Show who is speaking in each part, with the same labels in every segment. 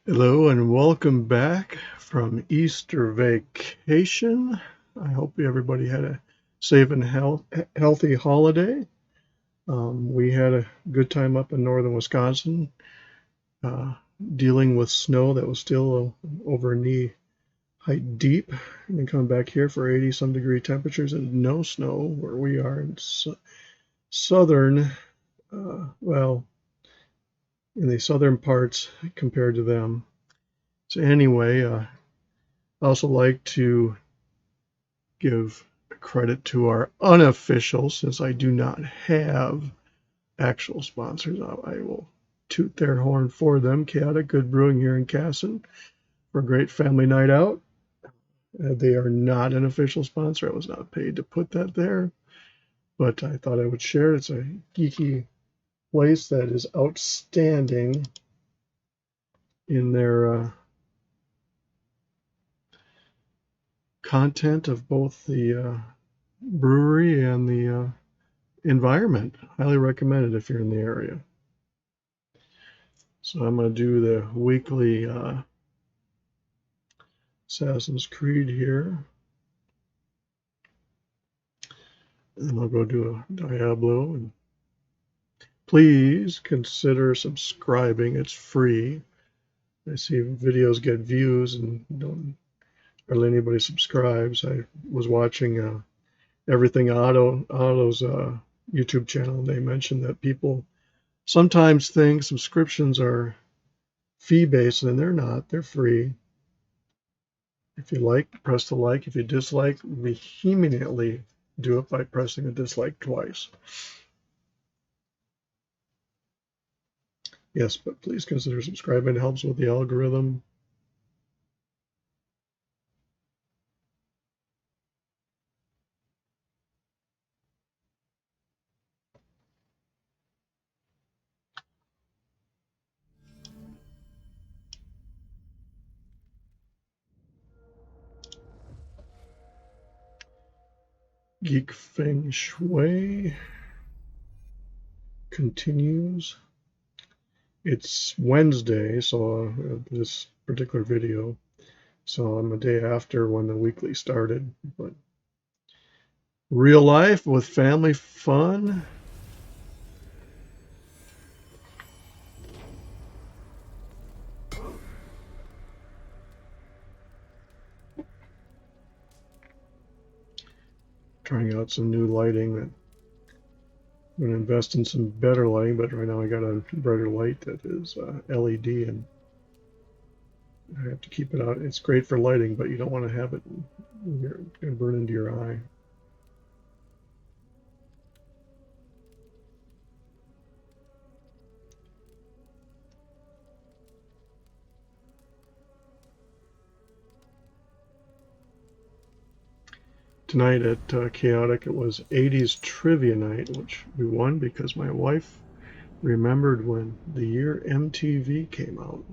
Speaker 1: Hello and welcome back from Easter vacation. I hope everybody had a safe and healthy holiday. We had a good time up in northern Wisconsin, uh, dealing with snow that was still over knee height deep, and then coming back here for 80 some degree temperatures and no snow where we are in southern, well, in the southern parts compared to them. So anyway, I also like to give credit to our unofficial, since I do not have actual sponsors. I will toot their horn for them. Chaotic Good Brewing here in Casson for a great family night out. They are not an official sponsor. I was not paid to put that there, but I thought I would share. It's a geeky place that is outstanding in their content of both the brewery and the environment. Highly recommended if you're in the area. So I'm going to do the weekly Assassin's Creed here. And I'll go do a Diablo. And please consider subscribing. It's free. I see videos get views and don't hardly anybody subscribes. I was watching Everything Auto's YouTube channel, and they mentioned that people sometimes think subscriptions are fee-based, and they're not. They're free. If you like, press the like. If you dislike, vehemently do it by pressing the dislike twice. Yes, but please consider subscribing. It helps with the algorithm. Geek Feng Shui continues. It's Wednesday, so this particular video. So I'm a day after when the weekly started. But real life with family fun. Trying out some new lighting. That I'm going to invest in some better lighting, but right now I got a brighter light that is LED, and I have to keep it out. It's great for lighting, but you don't want to have it. You're going to burn into your eye. Tonight at Chaotic, it was 80s trivia night, which we won because my wife remembered when the year MTV came out,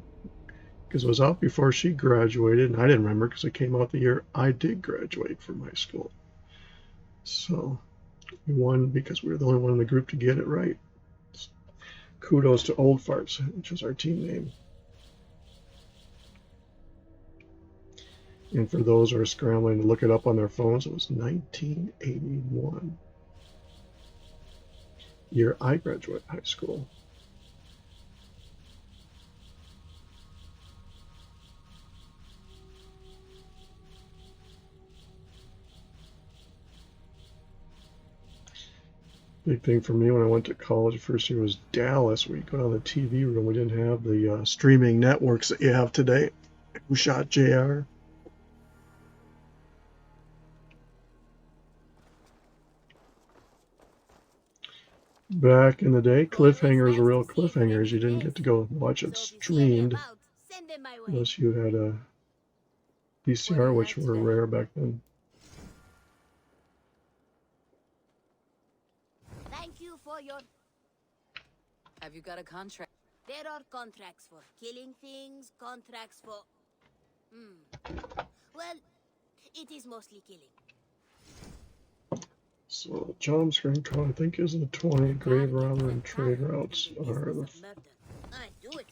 Speaker 1: because it was out before she graduated, and I didn't remember because it came out the year I did graduate from high school. So we won because we were the only one in the group to get it right. Kudos to Old Farts, which is our team name. And for those who are scrambling to look it up on their phones, it was 1981, year I graduated high school. Big thing for me when I went to college, first year was Dallas. We go down to the TV room. We didn't have the streaming networks that you have today. Who shot JR? Back in the day, cliffhangers were real cliffhangers. You didn't get to go watch it streamed unless you had a VCR, which were rare back then.
Speaker 2: Thank you for your...
Speaker 3: Have you got a contract?
Speaker 2: There are contracts for killing things, contracts for... Well, it is mostly killing.
Speaker 1: So the job screen count, I think, is the 20. Grave robber and trade routes are the...
Speaker 2: I do it.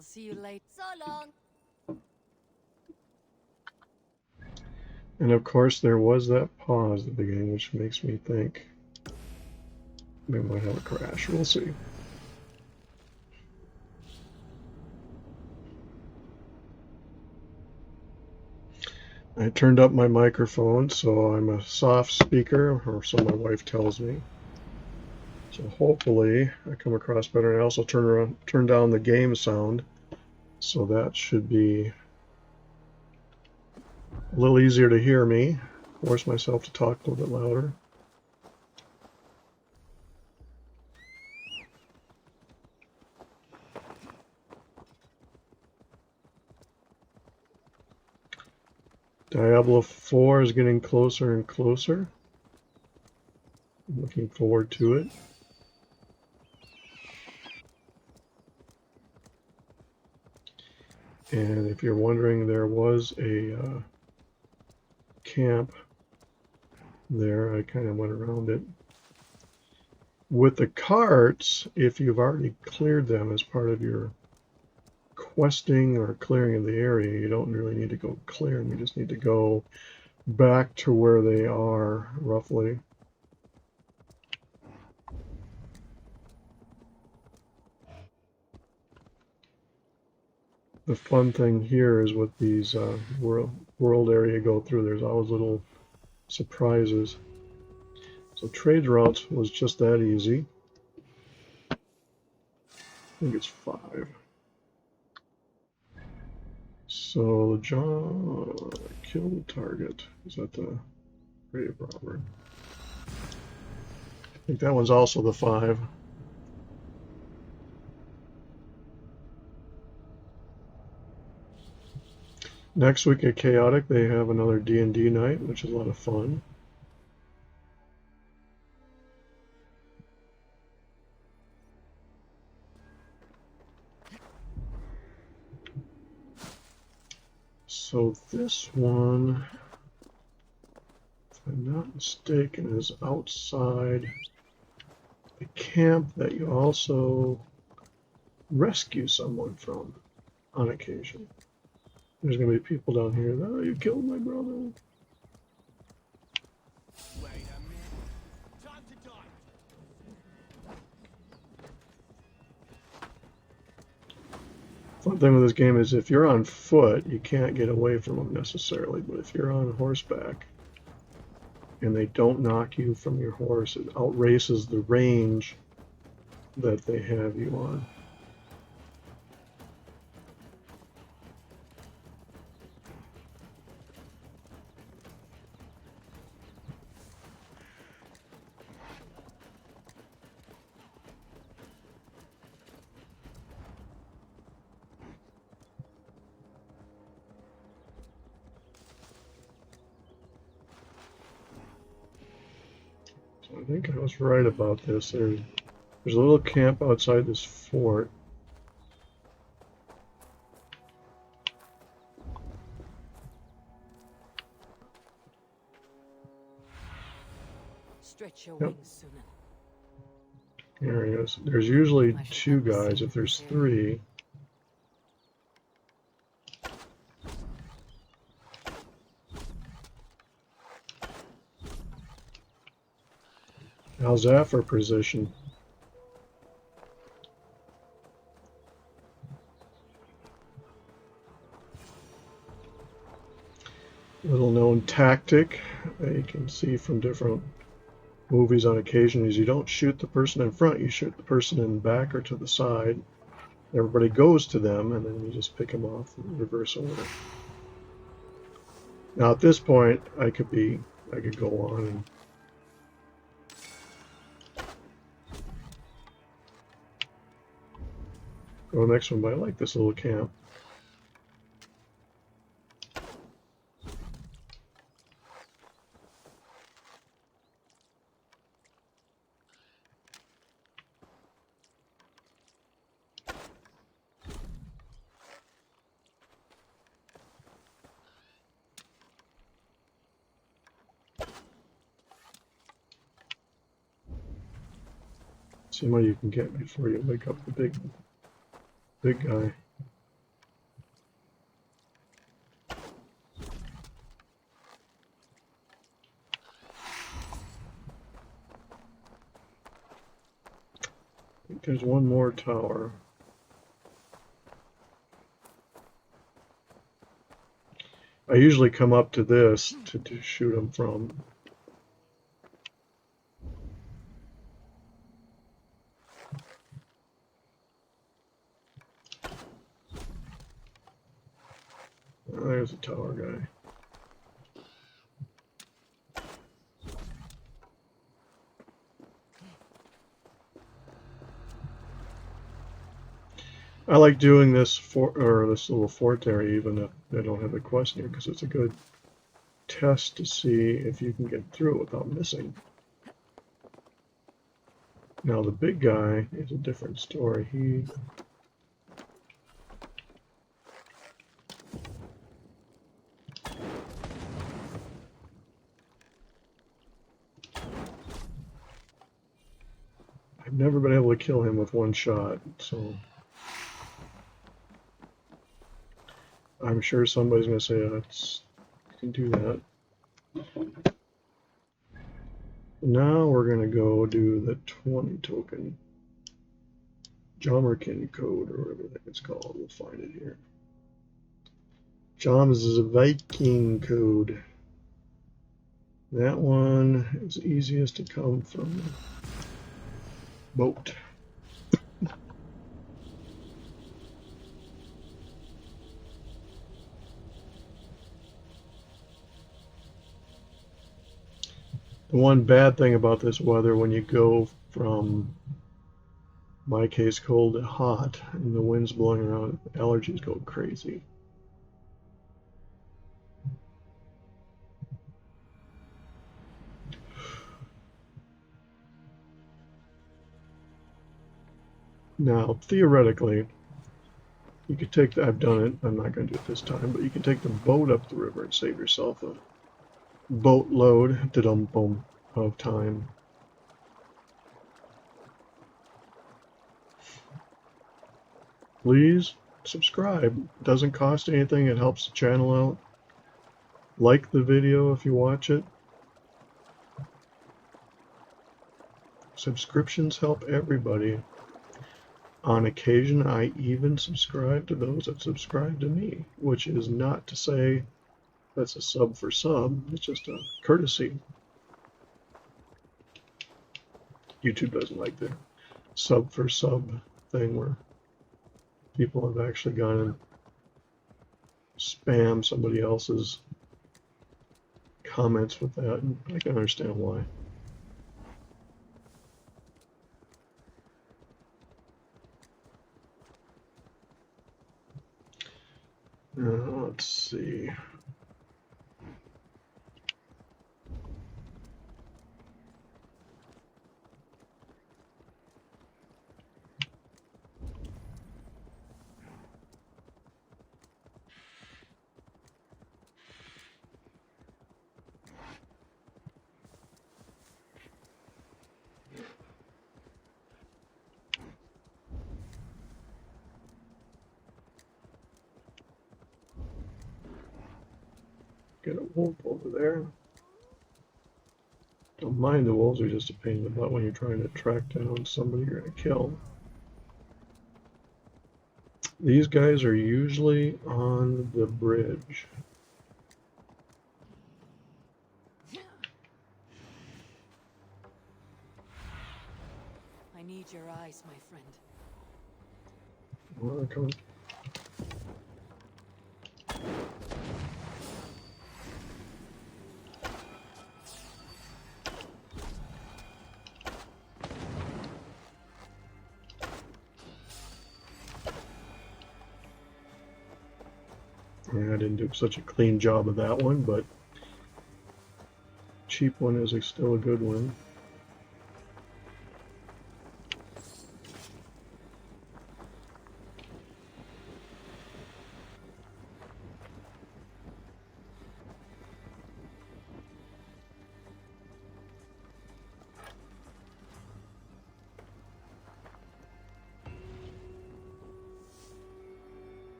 Speaker 3: I'll see you later.
Speaker 2: So long.
Speaker 1: And of course, there was that pause at the beginning, which makes me think we might have a crash. We'll see. I turned up my microphone, so I'm a soft speaker, or so my wife tells me. So hopefully I come across better. And I also turn down the game sound, so that should be a little easier to hear me. Force myself to talk a little bit louder. Diablo 4 is getting closer and closer. I'm looking forward to it. And if you're wondering, there was a camp there. I kind of went around it. With the carts, if you've already cleared them as part of your questing or clearing of the area, you don't really need to go clear them. You just need to go back to where they are, roughly. The fun thing here is with these world area you go through, there's always little surprises. So trade routes was just that easy. I think it's 5. So John killed the target. Is that the grave robber? I think that one's also the 5. Next week at Chaotic, they have another D&D night, which is a lot of fun. So this one, if I'm not mistaken, is outside the camp that you also rescue someone from on occasion. There's going to be people down here. Oh, you killed my brother.
Speaker 4: Wait a minute. Time to die.
Speaker 1: Fun thing with this game is if you're on foot, you can't get away from them necessarily. But if you're on horseback and they don't knock you from your horse, it outraces the range that they have you on. I think I was right about this. There's a little camp outside this fort.
Speaker 3: Stretch your
Speaker 1: Yep.
Speaker 3: wings, Sunan.
Speaker 1: There he is. There's usually
Speaker 3: I should
Speaker 1: 2
Speaker 3: have the
Speaker 1: guys.
Speaker 3: same
Speaker 1: If there's
Speaker 3: theory.
Speaker 1: 3, how's that for position? Little known tactic that you can see from different movies on occasion is you don't shoot the person in front, you shoot the person in the back or to the side. Everybody goes to them, and then you just pick them off in reverse order. Now at this point, I could go on and go to the next one, but I like this little camp. See what you can get before you wake up the big guy. There's one more tower. I usually come up to this to shoot them from. Oh, there's a tower guy. I like doing this this little fort area, even if I don't have a quest here, because it's a good test to see if you can get through it without missing. Now the big guy is a different story. I've never been able to kill him with one shot, so I'm sure somebody's going to say, you can do that. Now we're going to go do the 20 token Jomerkin code, or whatever it's called. We'll find it here. Jom's Viking code. That one is easiest to come from the boat. The one bad thing about this weather, when you go from, my case, cold to hot, and the wind's blowing around, allergies go crazy. Now, theoretically, you could take I've done it, I'm not going to do it this time, but you can take the boat up the river and save yourself a boatload of time. Please subscribe. It doesn't cost anything. It helps the channel out. Like the video if you watch it. Subscriptions help everybody. On occasion, I even subscribe to those that subscribe to me, which is not to say that's a sub for sub. It's just a courtesy. YouTube doesn't like the sub for sub thing where people have actually gone and spam somebody else's comments with that, and I can understand why. Let's see. Get a wolf over there. Don't mind the wolves, are just a pain in the butt when you're trying to track down somebody you're going to kill. These guys are usually on the bridge.
Speaker 3: I need your eyes, my friend.
Speaker 1: Well, they're coming. I didn't do such a clean job of that one, but cheap one is still a good one.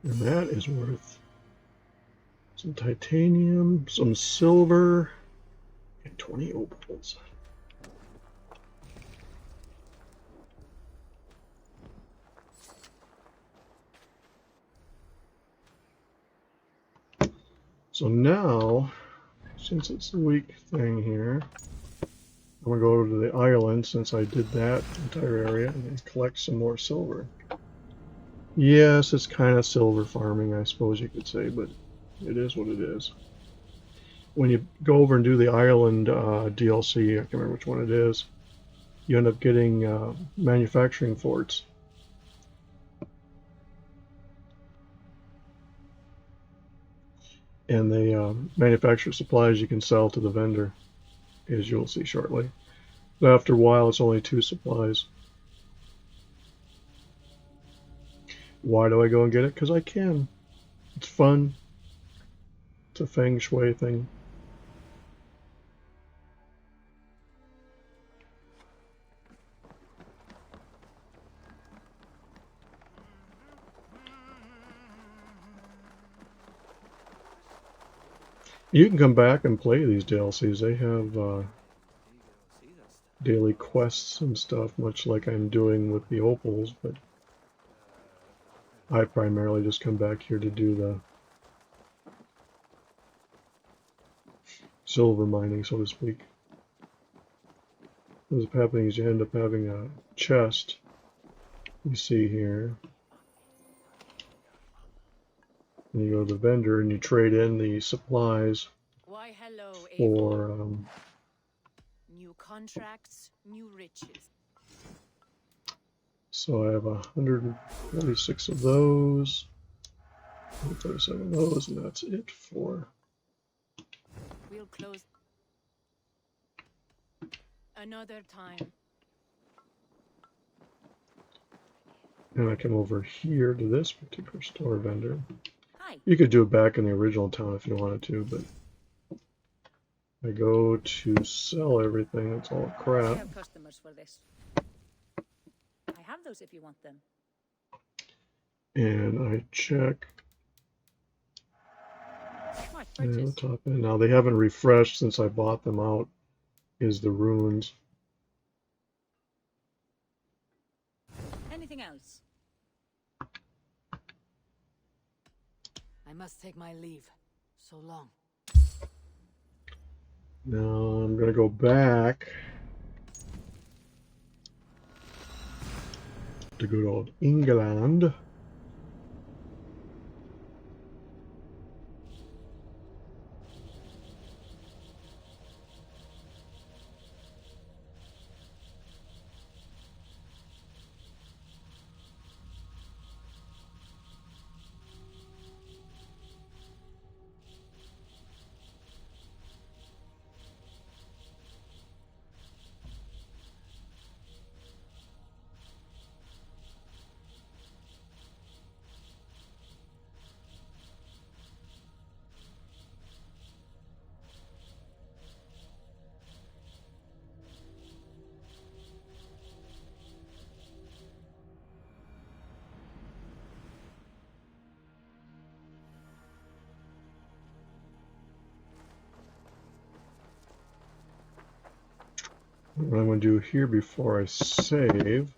Speaker 1: And that is worth some titanium, some silver, and 20 opals. So now, since it's the week thing here, I'm going to go over to the island since I did that entire area and collect some more silver. Yes, it's kind of silver farming, I suppose you could say, but it is what it is. When you go over and do the island DLC, I can't remember which one it is, you end up getting manufacturing forts. And they manufacture supplies you can sell to the vendor, as you'll see shortly. But after a while, it's only 2 supplies. Why do I go and get it? Because I can. It's fun. It's a Feng Shui thing. You can come back and play these DLCs. They have daily quests and stuff, much like I'm doing with the opals, but I primarily just come back here to do the silver mining, so to speak. What ends up happening is you end up having a chest, you see here, and you go to the vendor and you trade in the supplies
Speaker 3: Why, hello,
Speaker 1: for
Speaker 3: new contracts, new riches.
Speaker 1: so I have 146 of those, 137 of those, and that's it for.
Speaker 3: We'll close another time.
Speaker 1: And I come over here to this particular store vendor.
Speaker 3: Hi.
Speaker 1: You could do it back in the original town if you wanted to, but I go to sell everything. It's all
Speaker 3: I
Speaker 1: crap.
Speaker 3: have customers for this. I have those if you want them.
Speaker 1: And I check
Speaker 3: What
Speaker 1: and the
Speaker 3: purchase?
Speaker 1: top end. Now they haven't refreshed since I bought them out. Is the runes.
Speaker 3: Anything else? I must take my leave. So long.
Speaker 1: Now I'm gonna go back to good old England. What I'm going to do here before I save,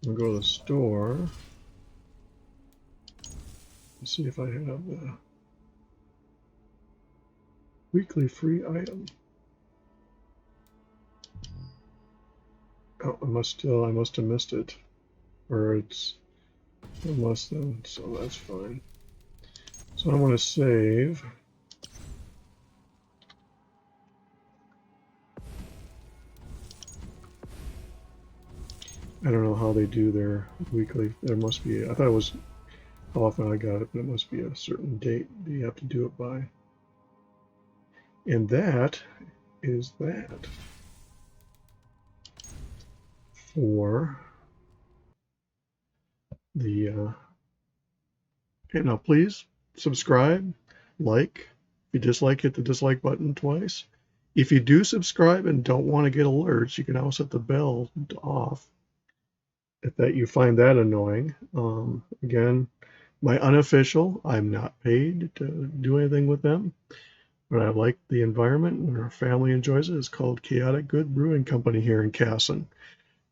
Speaker 1: I'm going to go to the store and see if I have the weekly free item. Oh, I must have missed it, or it's a must then, so that's fine. So I want to save. I don't know how they do their weekly. There must be. I thought it was how often I got it, but it must be a certain date that you have to do it by. And that is that for the. Okay, now please subscribe, like. If you dislike, hit the dislike button twice. If you do subscribe and don't want to get alerts, you can also set the bell off if that you find that annoying. Again, my unofficial, I'm not paid to do anything with them, but I like the environment and our family enjoys it. It's called Chaotic Good Brewing Company here in Casson.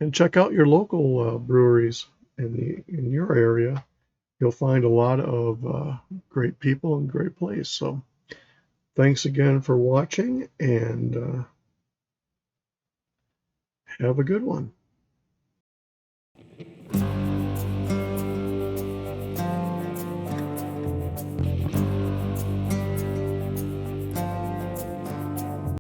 Speaker 1: And check out your local breweries in your area you'll find a lot of great people and great place. So thanks again for watching, and have a good one.